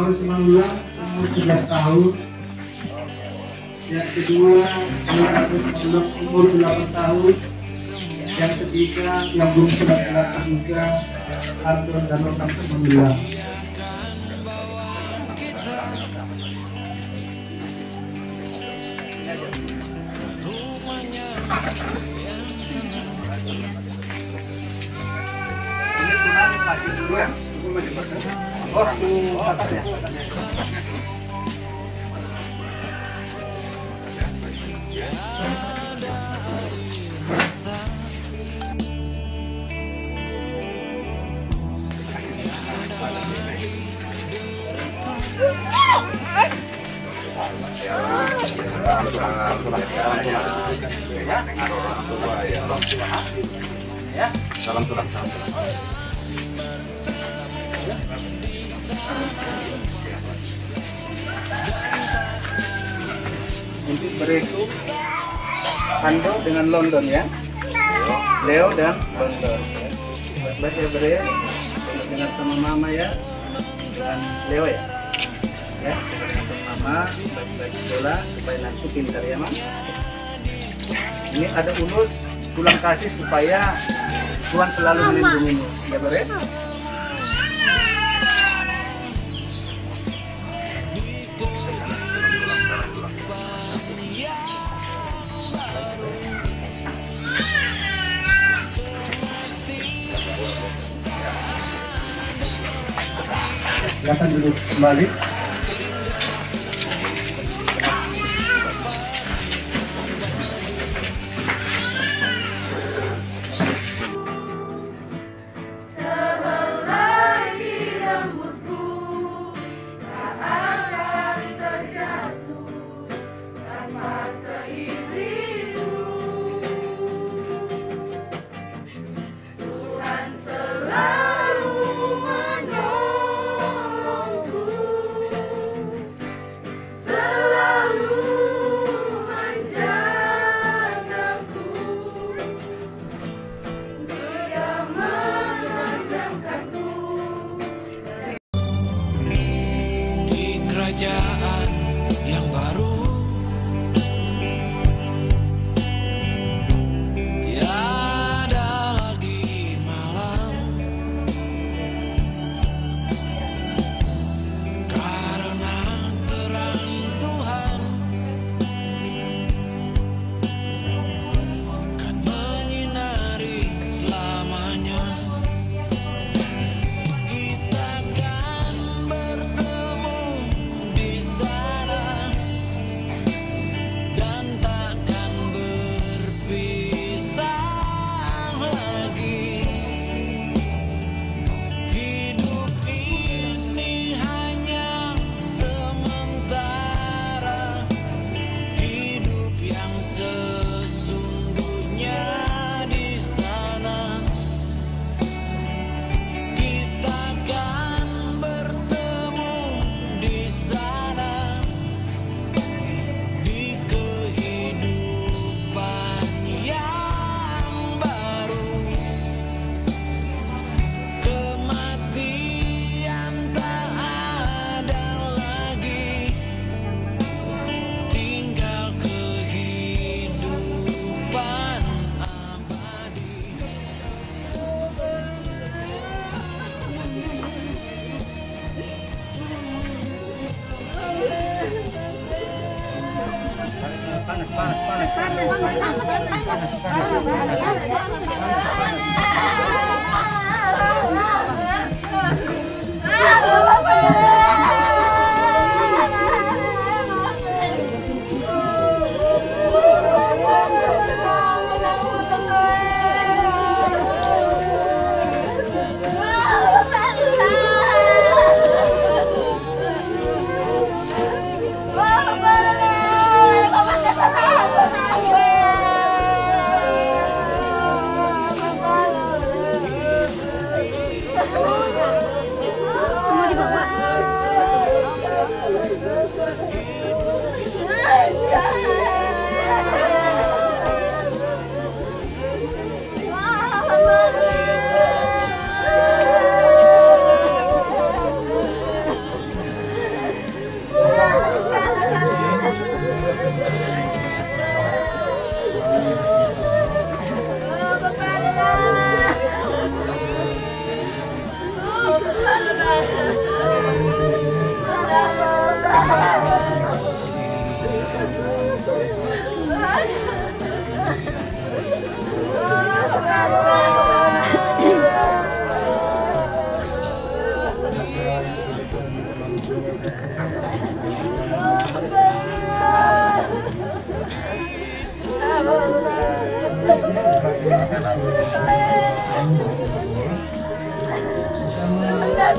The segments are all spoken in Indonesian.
Paulus Simanggala umur 11 tahun. Yang kedua umur 8 tahun. Yang ketiga yang belum sudah dilakukan juga Anton dan Rokan Simanggala. Masih dulu ya? Oh, katanya. Salam tulang. Untuk berikut Ando dengan London ya, Leo dan London. Baca beri dengan sama Mama ya, dengan Leo ya, ya dengan Mama bagi bola supaya nanti pintar ya Mam. Ini ada ulus tulang kasih supaya Tuhan selalu melindungimu ya beri. Silakan duduk kembali. Kerajaan yang baru tiada lagi malam, karena terang Tuhan kan menyinari selamanya. Kita kan bertemu di sana dan takkan berpisah lagi. Hidup ini hanya sementara, hidup yang sesungguhnya di sana. Kita kan bertemu di sana, di kehidupan yang baru. Kematian tak ada lagi, tinggal kehidupan abadi. Panas, panas, panas, panas, panas, panas,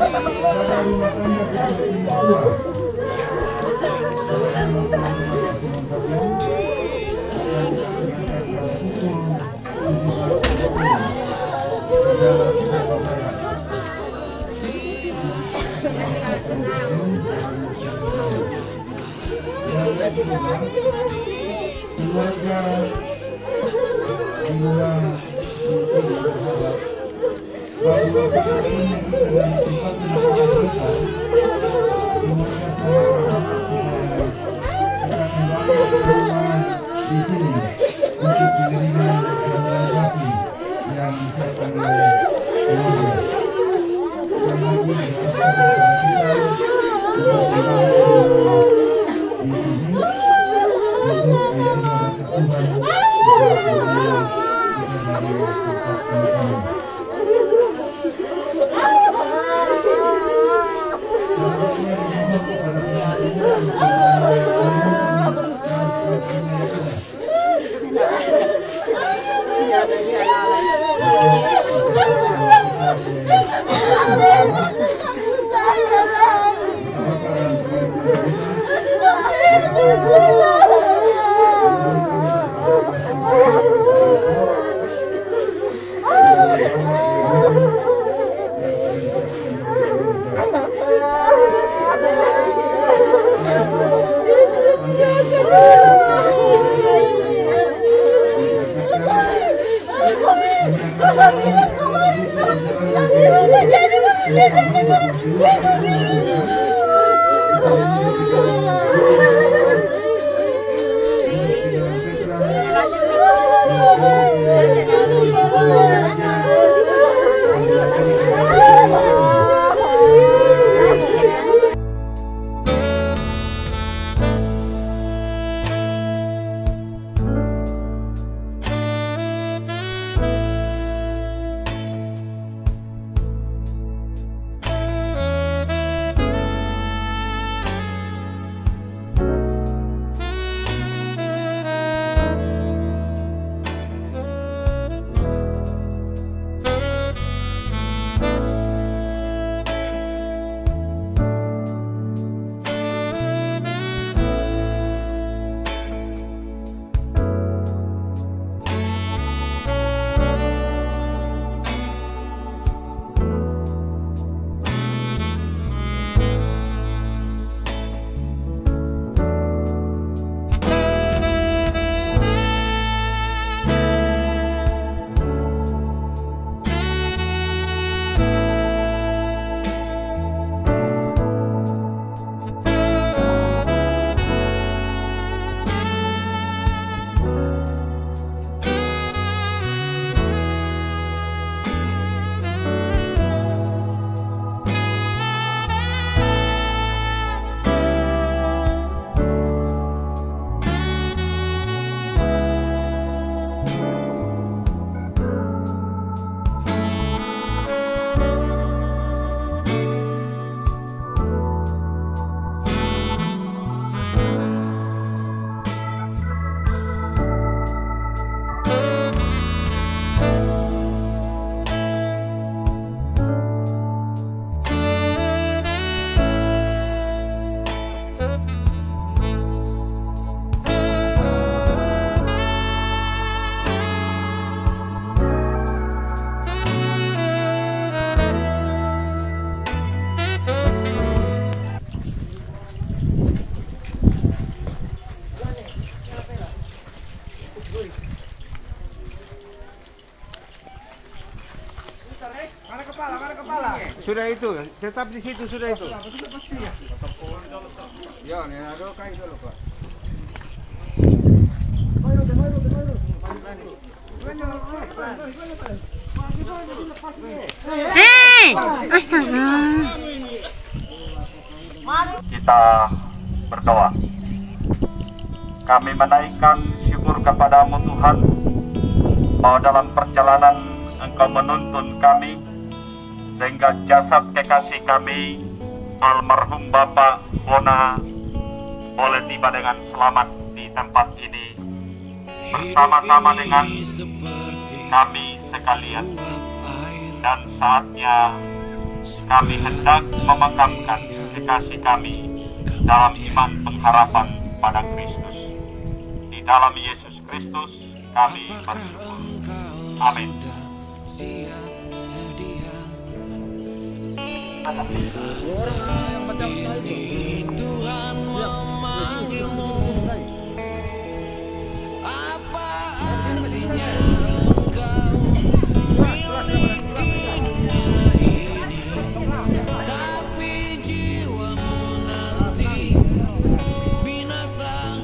rumah tangga tidak tua. Keluarga di luar bahwa kita ini adalah tempat menempatkan kita. Semuanya kita kembali ke rumah di sini untuk menerima organisasi yang disiapkan oleh keluarga. Sekali lagi bersama kita untuk kembali ke rumah di sini untuk ayahnya Tuhan kita dari tempat ini. Sudah itu, tetap di situ sudah itu. Ya, ini ada kain dulu, Pak. Kita berdoa. Kami menaikkan syukur kepadamu Tuhan, bahwa dalam perjalanan Engkau menuntun kami, sehingga jasad kekasih kami, almarhum Bapak Bona, boleh tiba dengan selamat di tempat ini, bersama-sama dengan kami sekalian. Dan saatnya kami hendak memakamkan kekasih kami dalam iman pengharapan pada Kristus. Di dalam Yesus Kristus kami bersyukur. Amin. Tuhan memanggilmu, apa artinya engkau miliki dunia ini, tapi jiwamu nanti binasa.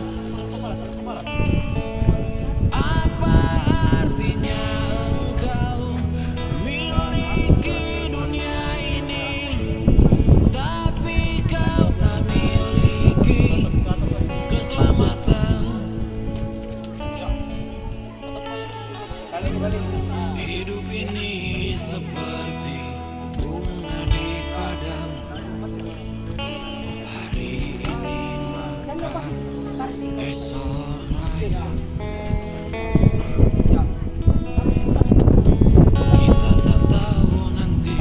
Apa artinya engkau miliki dunia ini, tapi kau tak miliki keselamatan. Hidup ini seperti bunga di padang. Hari ini maka esok lain. Kita tak tahu nanti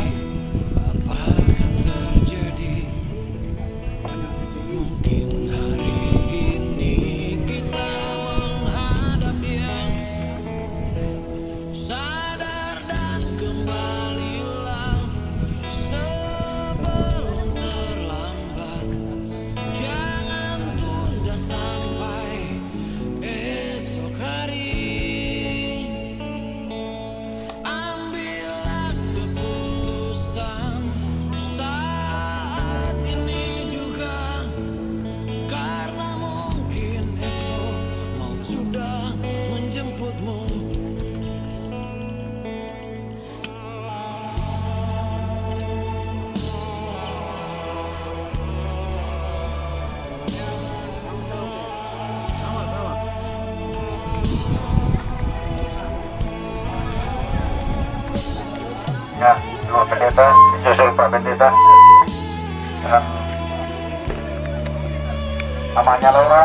apa akan terjadi. Mungkin hari ini kita menghadap Dia. Sadar dan kembalilah sebelum terlambat. Jangan tunda sampai esok hari. Ambillah keputusan saat ini juga, karena mungkin esok maut sudah menjemputmu. Ya, Dua Pendeta, disusul Pak Pendeta. Dan namanya Laura.